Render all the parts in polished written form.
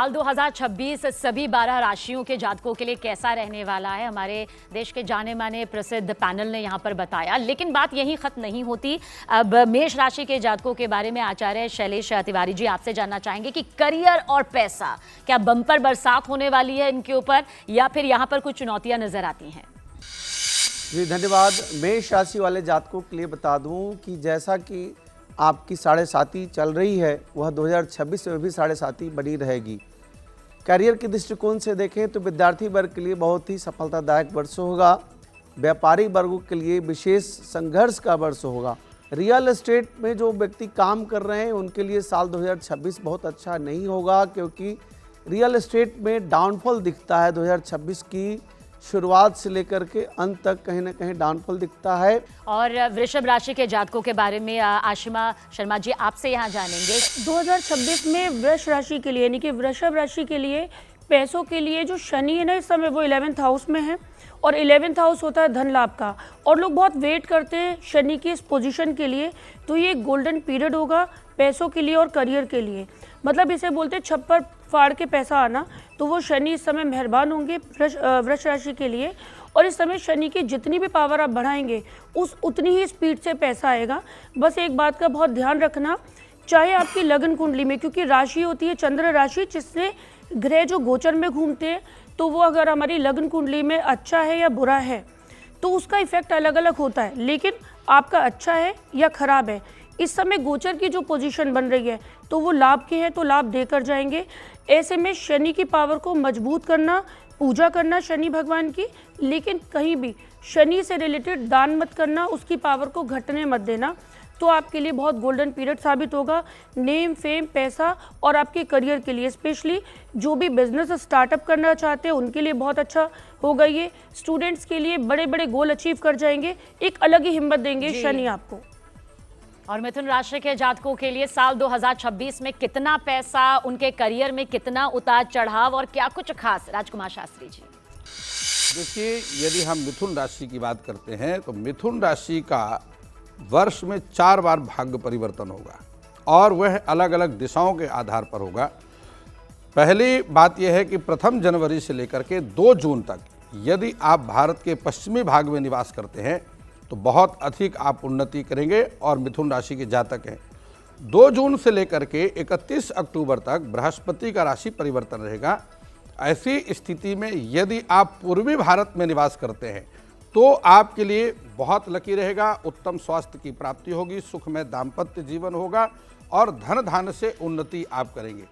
साल 2026 सभी 12 राशियों के जातकों के लिए कैसा रहने वाला है, हमारे देश के जाने माने प्रसिद्ध पैनल ने यहाँ पर बताया। लेकिन बात यहीं खत्म नहीं होती। अब मेष राशि के जातकों के बारे में आचार्य शैलेश तिवारी जी आपसे जानना चाहेंगे कि करियर और पैसा, क्या बम्पर बरसात होने वाली है इनके ऊपर या फिर यहाँ पर कुछ चुनौतियां नजर आती हैं? जी धन्यवाद। मेष राशि वाले जातकों के लिए बता दूं कि जैसा कि आपकी साढ़े साती चल रही है वह 2026 में भी साढ़े साती बनी रहेगी। करियर के दृष्टिकोण से देखें तो विद्यार्थी वर्ग के लिए बहुत ही सफलतादायक वर्ष होगा। व्यापारी वर्गों के लिए विशेष संघर्ष का वर्ष होगा। रियल एस्टेट में जो व्यक्ति काम कर रहे हैं उनके लिए साल 2026 बहुत अच्छा नहीं होगा, क्योंकि रियल एस्टेट में डाउनफॉल दिखता है। 2026 की शुरुआत से लेकर के अंत तक कहीं ना कहीं डाउनफॉल दिखता है। और वृषभ राशि के जातकों के बारे में आशिमा शर्मा जी आपसे यहाँ जानेंगे। 2026 में वृष राशि के लिए यानी कि वृषभ राशि के लिए पैसों के लिए जो शनि है ना, इस समय वो 11th हाउस में है और 11th हाउस होता है धन लाभ का, और लोग बहुत वेट करते हैं शनि की इस पोजीशन के लिए। तो ये गोल्डन पीरियड होगा पैसों के लिए और करियर के लिए। मतलब इसे बोलते हैं छप्पर फाड़ के पैसा आना। तो वो शनि इस समय मेहरबान होंगे वृष राशि के लिए, और इस समय शनि की जितनी भी पावर आप बढ़ाएंगे उतनी ही स्पीड से पैसा आएगा। बस एक बात का बहुत ध्यान रखना, चाहे आपकी लगन कुंडली में, क्योंकि राशि होती है चंद्र राशि, जिससे ग्रह जो गोचर में घूमते हैं, तो वो अगर हमारी लगन कुंडली में अच्छा है या बुरा है तो उसका इफेक्ट अलग अलग होता है। लेकिन आपका अच्छा है या खराब है, इस समय गोचर की जो पोजीशन बन रही है तो वो लाभ के हैं, तो लाभ देकर जाएंगे। ऐसे में शनि की पावर को मजबूत करना, पूजा करना शनि भगवान की, लेकिन कहीं भी शनि से रिलेटेड दान मत करना, उसकी पावर को घटने मत देना। तो आपके लिए बहुत गोल्डन पीरियड साबित होगा। नेम, फेम, पैसा और आपके करियर के लिए, स्पेशली जो भी बिजनेस स्टार्टअप करना चाहते हैं उनके लिए बहुत अच्छा होगा। ये स्टूडेंट्स के लिए बड़े बड़े गोल अचीव कर जाएंगे, एक अलग ही हिम्मत देंगे शनि आपको। और मिथुन राशि के जातकों के लिए साल 2026 में कितना पैसा, उनके करियर में कितना उतार चढ़ाव और क्या कुछ खास? राजकुमार शास्त्री जी। देखिए, यदि हम मिथुन राशि की बात करते हैं तो मिथुन राशि का वर्ष में 4 बार भाग्य परिवर्तन होगा और वह अलग अलग दिशाओं के आधार पर होगा। पहली बात यह है कि 1 जनवरी से लेकर के 2 जून तक यदि आप भारत के पश्चिमी भाग में निवास करते हैं तो बहुत अधिक आप उन्नति करेंगे और मिथुन राशि के जातक हैं। 2 जून से लेकर के 31 अक्टूबर तक बृहस्पति का राशि परिवर्तन रहेगा। ऐसी स्थिति में यदि आप पूर्वी भारत में निवास करते हैं तो आपके लिए बहुत लकी रहेगा। उत्तम स्वास्थ्य की प्राप्ति होगी, सुखमय दाम्पत्य जीवन होगा और धन धान्य से उन्नति आप करेंगे।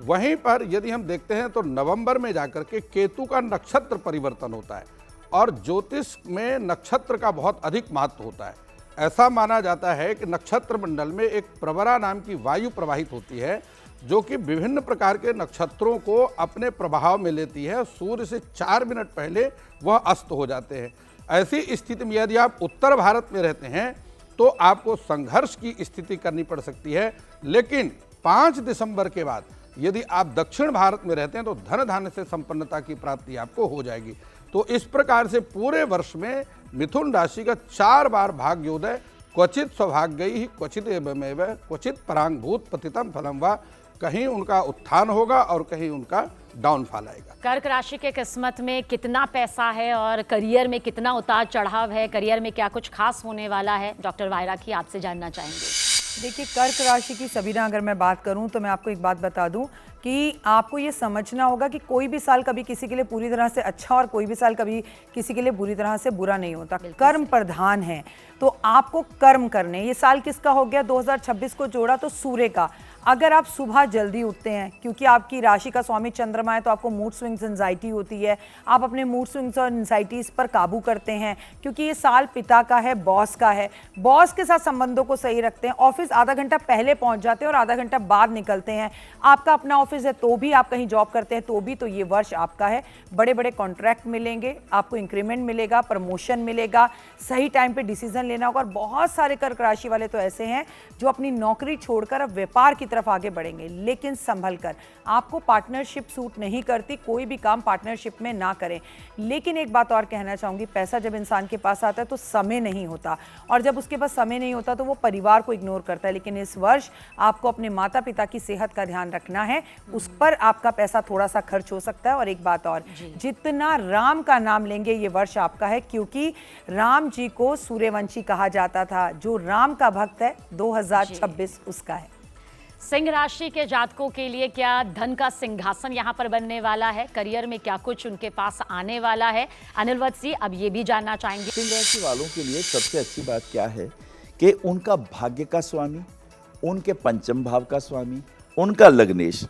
वहीं पर यदि हम देखते हैं तो नवंबर में जाकर के केतु का नक्षत्र परिवर्तन होता है और ज्योतिष में नक्षत्र का बहुत अधिक महत्व होता है। ऐसा माना जाता है कि नक्षत्र मंडल में एक प्रवरा नाम की वायु प्रवाहित होती है जो कि विभिन्न प्रकार के नक्षत्रों को अपने प्रभाव में लेती है। सूर्य से 4 मिनट पहले वह अस्त हो जाते हैं। ऐसी स्थिति में यदि आप उत्तर भारत में रहते हैं तो आपको संघर्ष की स्थिति करनी पड़ सकती है, लेकिन 5 दिसंबर के बाद यदि आप दक्षिण भारत में रहते हैं तो धन धान्य से संपन्नता की प्राप्ति आपको हो जाएगी। तो इस प्रकार से पूरे वर्ष में मिथुन राशि का 4 बार भाग्योदय, क्वचित सौभाग्यैः क्वचित एवमेव क्वचित परांगभूत पतितम फलम वा, कहीं उनका उत्थान होगा और कहीं उनका डाउनफॉल आएगा। कर्क राशि के किस्मत में कितना पैसा है और करियर में कितना उतार चढ़ाव है, करियर में क्या कुछ खास होने वाला है, डॉक्टर वायरा की आपसे जानना चाहेंगे। देखिए, कर्क राशि की सबीना अगर मैं बात करूं तो मैं आपको एक बात बता दूं कि आपको ये समझना होगा कि कोई भी साल कभी किसी के लिए पूरी तरह से अच्छा और कोई भी साल कभी किसी के लिए बुरी तरह से बुरा नहीं होता। कर्म प्रधान है तो आपको कर्म करने। ये साल किसका हो गया? 2026 को जोड़ा तो सूर्य का। अगर आप सुबह जल्दी उठते हैं, क्योंकि आपकी राशि का स्वामी चंद्रमा है, तो आपको मूड स्विंग्स एंजाइटी होती है। आप अपने मूड स्विंग्स और एंजाइटीज़ पर काबू करते हैं, क्योंकि ये साल पिता का है, बॉस का है। बॉस के साथ संबंधों को सही रखते हैं। ऑफिस आधा घंटा पहले पहुंच जाते हैं और आधा घंटा बाद निकलते हैं। आपका अपना ऑफिस है तो भी, आप कहीं जॉब करते हैं तो भी, तो ये वर्ष आपका है। बड़े बड़े कॉन्ट्रैक्ट मिलेंगे, आपको इंक्रीमेंट मिलेगा, प्रमोशन मिलेगा, सही टाइम पे डिसीजन लेना होगा। और बहुत सारे कर्क राशि वाले तो ऐसे हैं जो अपनी नौकरी छोड़कर अब व्यापार की तरफ आगे बढ़ेंगे, लेकिन संभल कर। आपको पार्टनरशिप सूट नहीं करती, कोई भी काम पार्टनरशिप में ना करें। लेकिन एक बात और कहना चाहूँगी, पैसा जब इंसान के पास आता है तो समय नहीं होता, और जब उसके पास समय नहीं होता तो वो परिवार को इग्नोर करता है। लेकिन इस वर्ष आपको अपने माता पिता की सेहत का ध्यान रखना है, उस पर आपका पैसा थोड़ा सा खर्च हो सकता है। और एक बात और, जितना राम का नाम लेंगे ये वर्ष आपका है, क्योंकि राम जी को सूर्यवंशी कहा जाता था। जो राम का भक्त है 2026 उसका है। सिंह राशि के जातकों के लिए क्या धन का सिंहासन यहाँ पर बनने वाला है? करियर में क्या कुछ उनके पास आने वाला है? अनिल वत्सी अब ये भी जानना चाहेंगे। सिंह राशि वालों के लिए सबसे अच्छी बात क्या है कि उनका भाग्य का स्वामी, उनके पंचम भाव का स्वामी, उनका लग्नेश,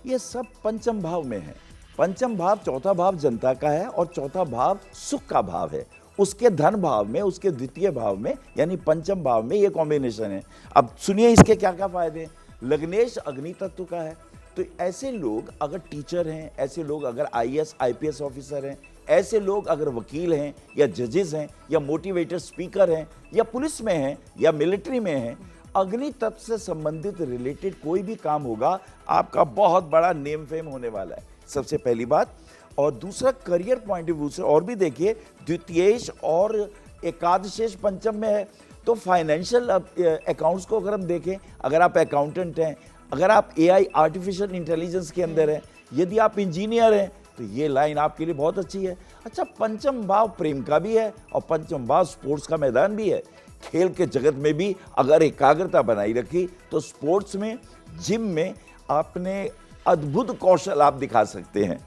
ये सब पंचम भाव में है। पंचम भाव, चौथा भाव जनता का है और चौथा भाव सुख का भाव है। उसके धन भाव में, उसके द्वितीय भाव में, यानी पंचम भाव में ये कॉम्बिनेशन है। अब सुनिए इसके क्या क्या फायदे हैं। लग्नेश अग्नि तत्व का है, तो ऐसे लोग अगर टीचर हैं, ऐसे लोग अगर आईएएस आईपीएस ऑफिसर हैं, ऐसे लोग अगर वकील हैं या जजेस हैं या मोटिवेटर स्पीकर हैं या पुलिस में हैं या मिलिट्री में हैं, अग्नि तत्व से संबंधित रिलेटेड कोई भी काम होगा, आपका बहुत बड़ा नेम फेम होने वाला है, सबसे पहली बात। और दूसरा, करियर पॉइंट ऑफ व्यू से और भी देखिए, द्वितीयेश और एकादशेश पंचम में है, तो फाइनेंशियल अकाउंट्स को अगर हम देखें, अगर आप अकाउंटेंट हैं, अगर आप एआई आर्टिफिशियल इंटेलिजेंस के अंदर हैं, यदि आप इंजीनियर हैं, तो ये लाइन आपके लिए बहुत अच्छी है। अच्छा, पंचम भाव प्रेम का भी है और पंचम भाव स्पोर्ट्स का मैदान भी है। खेल के जगत में भी अगर एकाग्रता बनाई रखी तो स्पोर्ट्स में, जिम में आपने अद्भुत कौशल आप दिखा सकते हैं।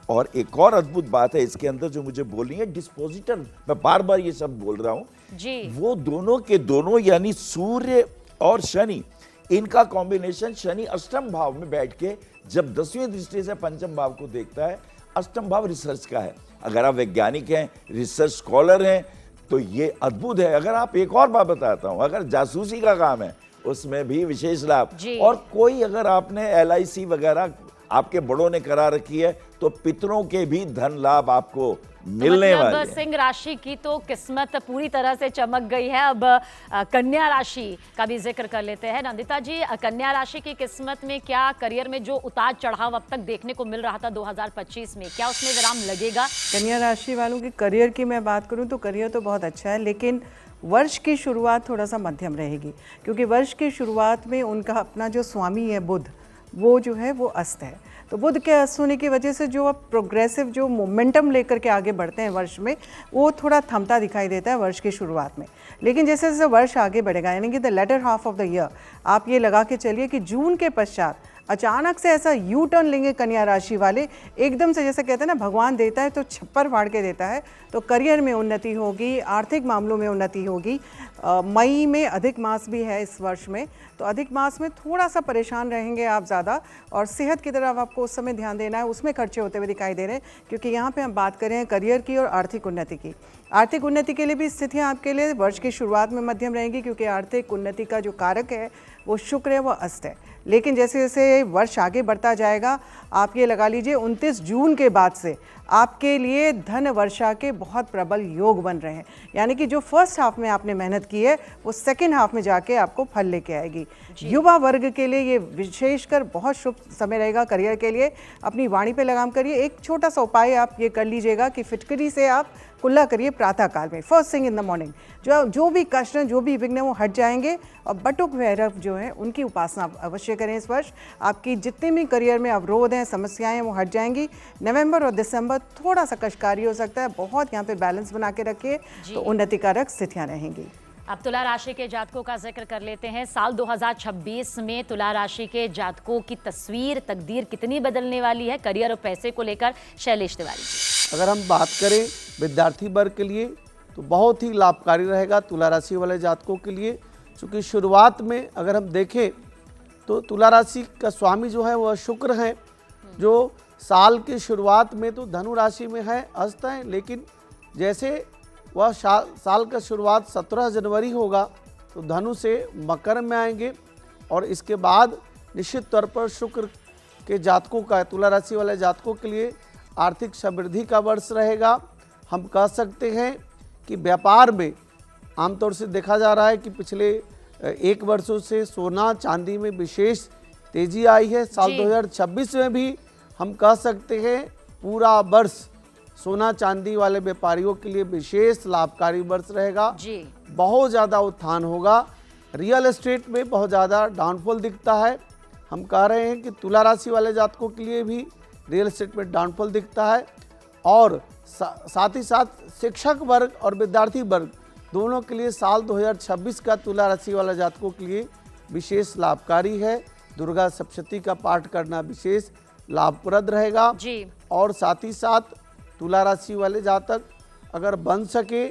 और एक और अद्भुत बात है इसके अंदर जो मुझे बोलनी है, डिस्पोजिटर, मैं बार बार ये शब्द बोल रहा हूं जी, वो दोनों के दोनों यानी सूर्य और शनि, इनका कॉम्बिनेशन, शनि अष्टम भाव में बैठ के जब 10वीं दृष्टि से पंचम भाव को देखता है, अष्टम भाव रिसर्च का है। अगर आप वैज्ञानिक हैं, रिसर्च स्कॉलर हैं, तो ये अद्भुत है। अगर आप, एक और बात बताता हूं, अगर जासूसी का काम है उसमें भी विशेष लाभ। और कोई अगर आपने LIC वगैरह आपके बड़ों ने करा रखी है तो पितरों के भी धन लाभ आपको मिलने वाले हैं। सिंह राशि की तो किस्मत पूरी तरह से चमक गई है। अब कन्या राशि का भी जिक्र कर लेते हैं। नंदिता जी, कन्या राशि की किस्मत में क्या, करियर में जो उतार चढ़ाव अब तक देखने को मिल रहा था 2025 में, क्या उसमें विराम लगेगा? कन्या राशि वालों की करियर की मैं बात करूं तो करियर तो बहुत अच्छा है, लेकिन वर्ष की शुरुआत थोड़ा सा मध्यम रहेगी, क्योंकि वर्ष की शुरुआत में उनका अपना जो स्वामी है बुध, वो जो है वो अस्त है। तो बुध के अस्त होने की वजह से जो अब प्रोग्रेसिव जो मोमेंटम लेकर के आगे बढ़ते हैं वर्ष में, वो थोड़ा थमता दिखाई देता है वर्ष की शुरुआत में। लेकिन जैसे जैसे वर्ष आगे बढ़ेगा, यानी कि the latter half of the year, आप ये लगा के चलिए कि जून के पश्चात अचानक से ऐसा यू टर्न लेंगे कन्या राशि वाले, एकदम से, जैसे कहते हैं ना भगवान देता है तो छप्पर फाड़ के देता है। तो करियर में उन्नति होगी, आर्थिक मामलों में उन्नति होगी। मई में अधिक मास भी है इस वर्ष में, तो अधिक मास में थोड़ा सा परेशान रहेंगे आप ज़्यादा, और सेहत की तरफ आपको उस समय ध्यान देना है, उसमें खर्चे होते हुए दिखाई दे रहे हैं। क्योंकि यहाँ पे हम बात कर रहे हैं करियर की और आर्थिक उन्नति की। आर्थिक उन्नति के लिए भी स्थितियाँ आपके लिए वर्ष की शुरुआत में मध्यम रहेंगी, क्योंकि आर्थिक उन्नति का जो कारक है वो शुक्र है, वो अस्त है। लेकिन जैसे जैसे वर्ष आगे बढ़ता जाएगा, आप ये लगा लीजिए 29 जून के बाद से आपके लिए धन वर्षा के बहुत प्रबल योग बन रहे हैं। यानी कि जो फर्स्ट हाफ में आपने मेहनत की है वो सेकेंड हाफ में जाके आपको फल लेके आएगी। युवा वर्ग के लिए ये विशेषकर बहुत शुभ समय रहेगा करियर के लिए। अपनी वाणी पे लगाम करिए। एक छोटा सा उपाय आप ये कर लीजिएगा कि फिटकरी से आप कुल्ला करिए प्रातः काल में, first thing in the morning. जो भी कष्ट हैं, जो भी विघ्न हैं, वो हट जाएंगे। और बटुक भैरव जो है उनकी उपासना आप अवश्य करें इस वर्ष। आपकी जितने भी करियर में अवरोध हैं, समस्याएं हैं, वो हट जाएंगी। नवंबर और दिसंबर थोड़ा सा कष्टकारी हो सकता है, बहुत यहाँ पे बैलेंस बना के रखिए, तो उन्नतिकारक स्थितियाँ रहेंगी। अब तुला राशि के जातकों का जिक्र कर लेते हैं। साल 2026 में तुला राशि के जातकों की तस्वीर, तकदीर कितनी बदलने वाली है करियर और पैसे को लेकर? शैलेश तिवारी। अगर हम बात करें विद्यार्थी वर्ग के लिए तो बहुत ही लाभकारी रहेगा तुला राशि वाले जातकों के लिए। क्योंकि शुरुआत में अगर हम देखें तो तुला राशि का स्वामी जो है वह शुक्र है, जो साल की शुरुआत में तो धनु राशि में है, अस्त है, लेकिन जैसे वह साल का शुरुआत 17 जनवरी होगा तो धनु से मकर में आएंगे। और इसके बाद निश्चित तौर पर शुक्र के जातकों का, तुला राशि वाले जातकों के लिए आर्थिक समृद्धि का वर्ष रहेगा। हम कह सकते हैं कि व्यापार में आमतौर से देखा जा रहा है कि पिछले 1 वर्षों से सोना चांदी में विशेष तेजी आई है। साल जी। 2026 में भी हम कह सकते हैं पूरा वर्ष सोना चांदी वाले व्यापारियों के लिए विशेष लाभकारी वर्ष रहेगा। जी। बहुत ज़्यादा उत्थान होगा। रियल एस्टेट में बहुत ज़्यादा डाउनफॉल दिखता है। हम कह रहे हैं कि तुला राशि वाले जातकों के लिए भी रियल एस्टेट में डाउनफॉल दिखता है और साथ ही साथ शिक्षक वर्ग और विद्यार्थी वर्ग दोनों के लिए साल 2026 का तुला राशि वाला जातकों के लिए विशेष लाभकारी है। दुर्गा सप्तशती का पाठ करना विशेष लाभप्रद रहेगा। जी। और साथ ही साथ तुला राशि वाले जातक अगर बन सके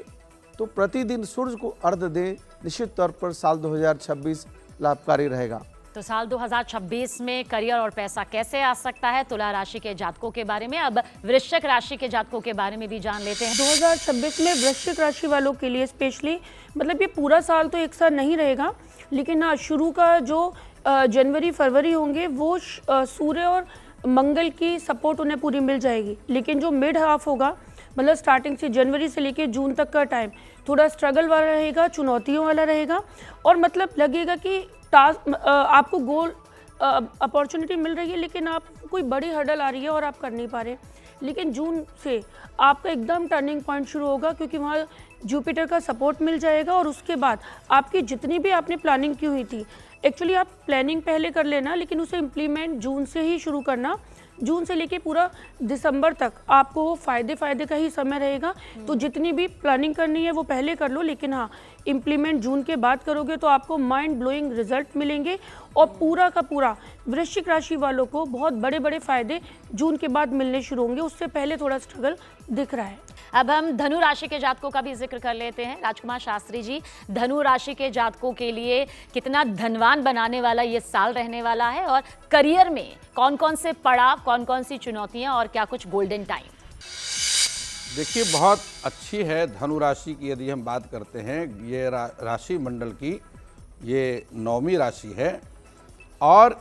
तो प्रतिदिन सूर्य को अर्घ्य दें, निश्चित तौर पर साल 2026 लाभकारी रहेगा। तो साल 2026 में करियर और पैसा कैसे आ सकता है, तुला राशि के जातकों के बारे में। अब वृश्चिक राशि के जातकों के बारे में भी जान लेते हैं। 2026 में वृश्चिक राशि वालों के लिए स्पेशली मतलब ये पूरा साल तो एक साथ नहीं रहेगा, लेकिन हाँ शुरू का जो जनवरी फरवरी होंगे वो सूर्य और मंगल की सपोर्ट उन्हें पूरी मिल जाएगी। लेकिन जो मिड हाफ होगा मतलब स्टार्टिंग से जनवरी से लेकर जून तक का टाइम थोड़ा स्ट्रगल वाला रहेगा, चुनौतियों वाला रहेगा और मतलब लगेगा कि टास्क आपको गोल अपॉर्चुनिटी मिल रही है लेकिन आप कोई बड़ी हर्डल आ रही है और आप कर नहीं पा रहे। लेकिन जून से आपका एकदम टर्निंग पॉइंट शुरू होगा क्योंकि वहाँ जुपिटर का सपोर्ट मिल जाएगा और उसके बाद आपकी जितनी भी आपने प्लानिंग की हुई थी, एक्चुअली आप प्लानिंग पहले कर लेना लेकिन उसे इम्प्लीमेंट जून से ही शुरू करना। जून से लेके पूरा दिसंबर तक आपको वो फ़ायदे का ही समय रहेगा। तो जितनी भी प्लानिंग करनी है वो पहले कर लो, लेकिन हाँ इम्प्लीमेंट जून के बाद करोगे तो आपको माइंड ब्लोइंग रिजल्ट मिलेंगे और पूरा का पूरा वृश्चिक राशि वालों को बहुत बड़े बड़े फायदे जून के बाद मिलने शुरू होंगे। उससे पहले थोड़ा स्ट्रगल दिख रहा है। अब हम धनु राशि के जातकों का भी जिक्र कर लेते हैं। राजकुमार शास्त्री जी, धनु राशि के जातकों के लिए कितना धनवान बनाने वाला ये साल रहने वाला है और करियर में कौन कौन से पड़ाव, कौन कौन सी चुनौतियां और क्या कुछ गोल्डन टाइम? देखिए बहुत अच्छी है धनु राशि की। यदि हम बात करते हैं ये राशि मंडल की ये 9वीं राशि है और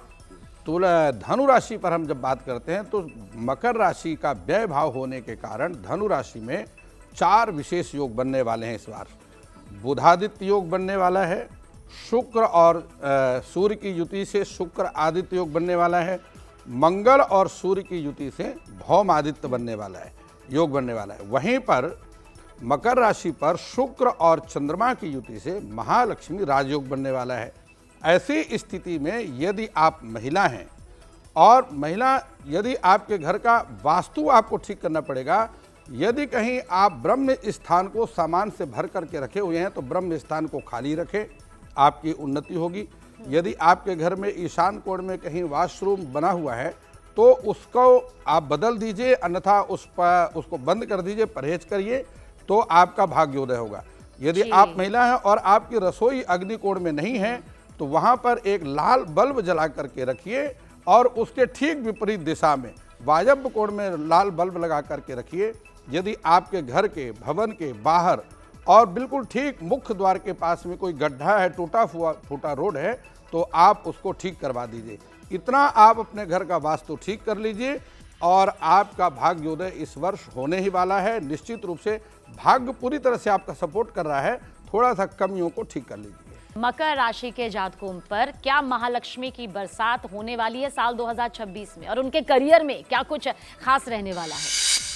धनु राशि पर हम जब बात करते हैं तो मकर राशि का व्यय भाव होने के कारण धनु राशि में 4 विशेष योग बनने वाले हैं इस बार। बुधादित्य योग बनने वाला है, शुक्र और सूर्य की युति से शुक्र आदित्य योग बनने वाला है, मंगल और सूर्य की युति से भौम आदित्य बनने वाला है, योग बनने वाला है। वहीं पर मकर राशि पर शुक्र और चंद्रमा की युति से महालक्ष्मी राजयोग बनने वाला है। ऐसी स्थिति में यदि आप महिला हैं और महिला यदि आपके घर का वास्तु आपको ठीक करना पड़ेगा, यदि कहीं आप ब्रह्म स्थान को सामान से भर करके रखे हुए हैं तो ब्रह्म स्थान को खाली रखें, आपकी उन्नति होगी। यदि आपके घर में ईशान कोण में कहीं वॉशरूम बना हुआ है तो उसको आप बदल दीजिए, अन्यथा उसको बंद कर दीजिए, परहेज करिए तो आपका भाग्योदय होगा। यदि आप महिला हैं और आपकी रसोई अग्निकोण में नहीं है तो वहाँ पर एक लाल बल्ब जला करके रखिए और उसके ठीक विपरीत दिशा में वायव्य कोण में लाल बल्ब लगा करके रखिए। यदि आपके घर के भवन के बाहर और बिल्कुल ठीक मुख्य द्वार के पास में कोई गड्ढा है, टूटा फूटा रोड है, तो आप उसको ठीक करवा दीजिए। इतना आप अपने घर का वास्तु ठीक कर लीजिए और आपका भाग्योदय इस वर्ष होने ही वाला है। निश्चित रूप से भाग्य पूरी तरह से आपका सपोर्ट कर रहा है, थोड़ा सा कमियों को ठीक कर लीजिए। मकर राशि के जातकों पर क्या महालक्ष्मी की बरसात होने वाली है साल 2026 में और उनके करियर में क्या कुछ खास रहने वाला है?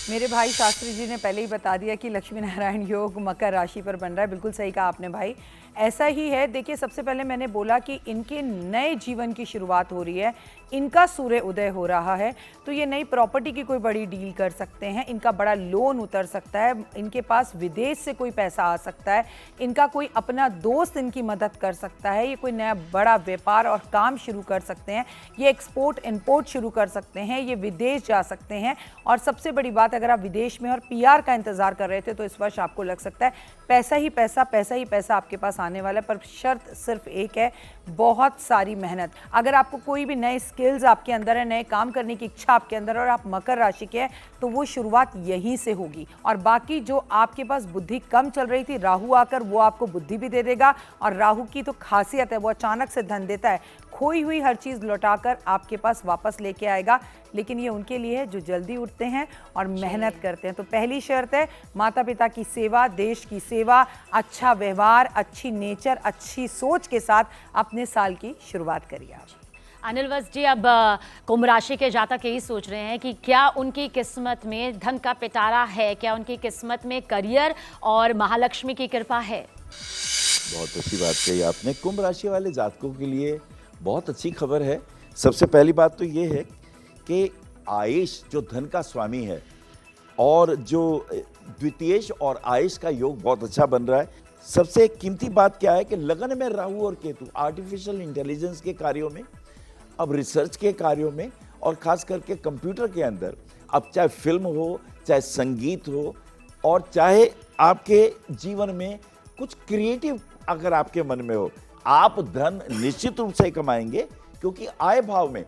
मेरे भाई शास्त्री जी ने पहले ही बता दिया कि लक्ष्मी नारायण योग मकर राशि पर बन रहा है। बिल्कुल सही कहा आपने भाई, ऐसा ही है। देखिए सबसे पहले मैंने बोला कि इनके नए जीवन की शुरुआत हो रही है, इनका सूर्य उदय हो रहा है, तो ये नई प्रॉपर्टी की कोई बड़ी डील कर सकते हैं, इनका बड़ा लोन उतर सकता है, इनके पास विदेश से कोई पैसा आ सकता है, इनका कोई अपना दोस्त इनकी मदद कर सकता है, ये कोई नया बड़ा व्यापार और काम शुरू कर सकते हैं, ये एक्सपोर्ट इंपोर्ट शुरू कर सकते हैं, ये विदेश जा सकते हैं। और सबसे बड़ी बात, अगर आप विदेश में और पीआर का इंतजार कर रहे थे तो इस वर्ष आपको लग सकता है पैसा ही पैसा आपके पास आने वाला है। पर शर्त सिर्फ एक है, बहुत सारी मेहनत। अगर आपको कोई भी नए स्किल्स आपके अंदर है, नए काम करने की इच्छा आपके अंदर है और आप मकर राशि के हैं तो वो शुरुआत यहीं से होगी। और बाकी जो आपके पास बुद्धि कम चल रही थी, राहु आकर वो आपको बुद्धि भी दे देगा। और राहु की तो खासियत है, वो अचानक से धन देता है, खोई हुई हर चीज़ लौटाकर आपके पास वापस लेके आएगा। लेकिन ये उनके लिए है जो जल्दी उठते हैं और मेहनत करते हैं। तो पहली शर्त है माता पिता की सेवा, देश की सेवा, अच्छा व्यवहार, अच्छी नेचर, अच्छी सोच के साथ अपने साल की शुरुआत करिए आप। अनिल वत्स जी, अब कुंभ राशि के जातक यही सोच रहे हैं कि क्या उनकी किस्मत में धन का पिटारा है, क्या उनकी किस्मत में करियर और महालक्ष्मी की कृपा है? बहुत अच्छी बात कही आपने। कुंभ राशि वाले जातकों के लिए बहुत अच्छी खबर है। सबसे पहली बात तो ये है कि आयुष जो धन का स्वामी है और जो द्वितीयेश और आयुष का योग बहुत अच्छा बन रहा है। सबसे कीमती बात क्या है कि लगन में राहु और केतु आर्टिफिशियल इंटेलिजेंस के कार्यों में, अब रिसर्च के कार्यों में और खास करके कंप्यूटर के अंदर, अब चाहे फिल्म हो, चाहे संगीत हो और चाहे आपके जीवन में कुछ क्रिएटिव अगर आपके मन में हो, आप धन निश्चित रूप से कमाएंगे क्योंकि आय भाव में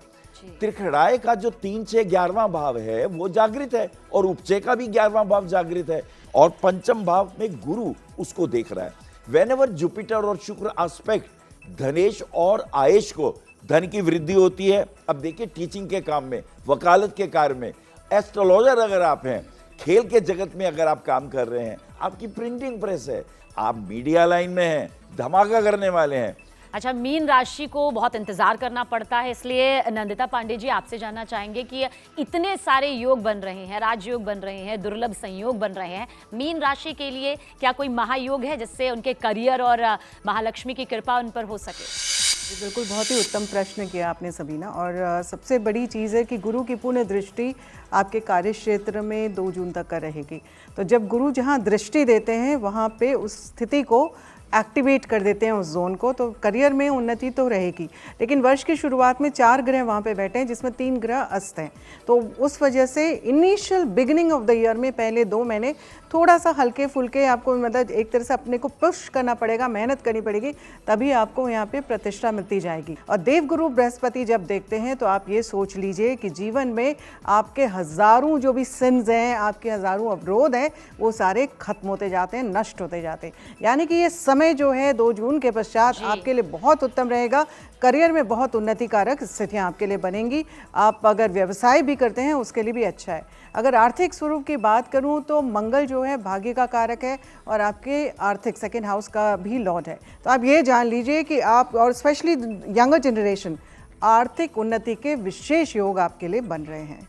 त्रिखड़ाए का जो 3, 6, 11वां भाव है वो जागृत है और उपचय का भी 11वां भाव जागृत है और पंचम भाव में गुरु उसको देख रहा है। वेनेवर जुपिटर और शुक्र एस्पेक्ट धनेश और आयेश को धन की वृद्धि होती है। अब देखिए टीचिंग के काम में, वकालत के कार्य में, एस्ट्रोलॉजर अगर आप हैं, खेल के जगत में अगर आप काम कर रहे हैं, आपकी प्रिंटिंग प्रेस है, आप मीडिया लाइन में हैं, धमाका करने वाले हैं। अच्छा, मीन राशि को बहुत इंतजार करना पड़ता है, इसलिए नंदिता पांडे जी आपसे जानना चाहेंगे कि इतने सारे योग बन रहे हैं, राजयोग बन रहे हैं, दुर्लभ संयोग बन रहे हैं, मीन राशि के लिए क्या कोई महायोग है जिससे उनके करियर और महालक्ष्मी की कृपा उन पर हो सके? जी बिल्कुल, बहुत ही उत्तम प्रश्न किया आपने सबीना। और सबसे बड़ी चीज़ है कि गुरु की पूर्ण दृष्टि आपके कार्य क्षेत्र में 2 जून तक का रहेगी। तो जब गुरु जहाँ दृष्टि देते हैं वहाँ पे उस स्थिति को एक्टिवेट कर देते हैं, उस जोन को, तो करियर में उन्नति तो रहेगी। लेकिन वर्ष की शुरुआत में 4 ग्रह वहाँ पे बैठे हैं जिसमें 3 ग्रह अस्त हैं, तो उस वजह से initial beginning of the year में पहले 2 महीने थोड़ा सा हल्के फुल्के आपको, मतलब एक तरह से अपने को पुश करना पड़ेगा, मेहनत करनी पड़ेगी, तभी आपको यहाँ पे प्रतिष्ठा मिलती जाएगी। और देवगुरु बृहस्पति जब देखते हैं तो आप ये सोच लीजिए कि जीवन में आपके हज़ारों जो भी सिन्स हैं, आपके हज़ारों अवरोध हैं, वो सारे खत्म होते जाते हैं, नष्ट होते जाते हैं। यानी कि ये समय जो है 2 जून के पश्चात आपके लिए बहुत उत्तम रहेगा। करियर में बहुत उन्नति कारक स्थितियां आपके लिए बनेंगी। आप अगर व्यवसाय भी करते हैं उसके लिए भी अच्छा है। अगर आर्थिक स्वरूप की बात करूं तो मंगल जो है भाग्य का कारक है और आपके आर्थिक 2nd हाउस का भी लॉर्ड है। तो आप ये जान लीजिए कि आप, और स्पेशली यंगर जनरेशन, आर्थिक उन्नति के विशेष योग आपके लिए बन रहे हैं।